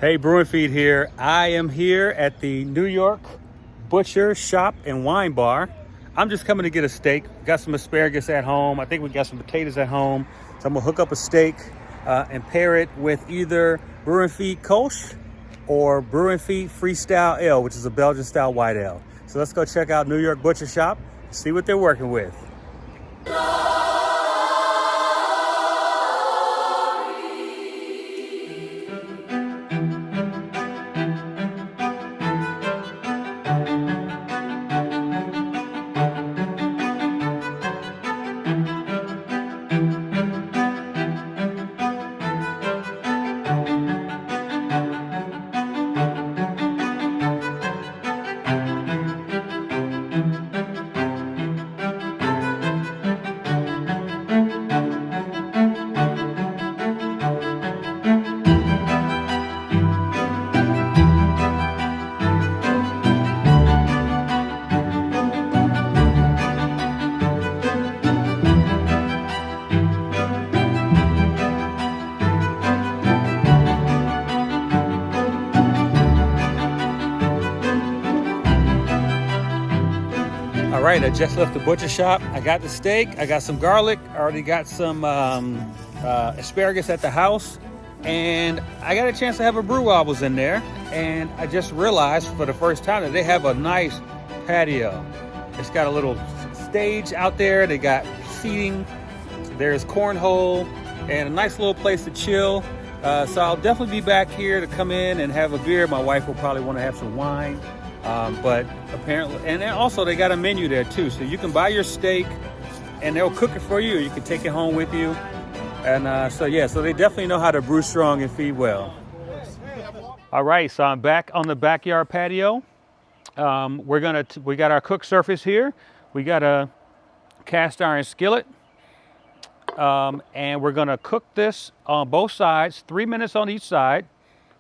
Hey, Brew and Feed here. I am here at the New York Butcher Shop and Wine Bar. I'm just coming to get a steak. Got some asparagus at home. I think we got some potatoes at home. So I'm gonna hook up a steak and pair it with either Brew and Feed Kolsch or Brew and Feed Freestyle Ale, which is a Belgian style white ale. So let's go check out New York Butcher Shop, see what they're working with. All right, I just left the butcher shop. I got the steak, I got some garlic, I already got some asparagus at the house, and I got a chance to have a brew while I was in there, and I just realized for the first time that they have a nice patio. It's got a little stage out there, they got seating, there's cornhole, and a nice little place to chill. So I'll definitely be back here to come in and have a beer. My wife will probably want to have some wine. But apparently, and then also they got a menu there too, so you can buy your steak and they'll cook it for you. You can take it home with you, and so they definitely know how to brew strong and feed well. All right, so I'm back on the backyard patio. We got our cook surface here. We got a cast iron skillet, and we're gonna cook this on both sides, 3 minutes on each side.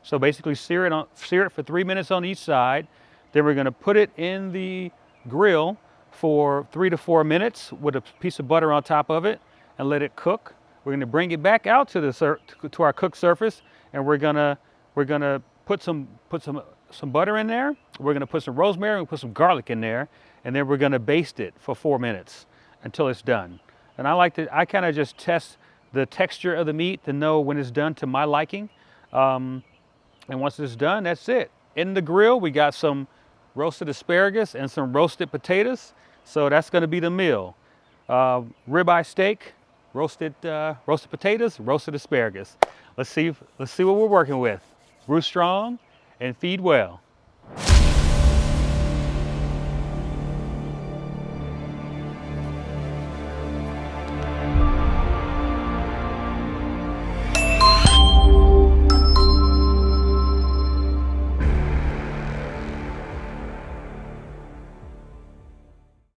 So basically sear it for 3 minutes on each side. Then we're gonna put it in the grill for 3 to 4 minutes with a piece of butter on top of it and let it cook. We're gonna bring it back out to our cooked surface, and we're gonna put some butter in there. We're gonna put some rosemary and put some garlic in there, and then we're gonna baste it for 4 minutes until it's done. And I kind of just test the texture of the meat to know when it's done to my liking. And once it's done, that's it. In the grill, we got some roasted asparagus and some roasted potatoes. So that's gonna be the meal. Ribeye steak, roasted potatoes, roasted asparagus. Let's see what we're working with. Brew strong and feed well.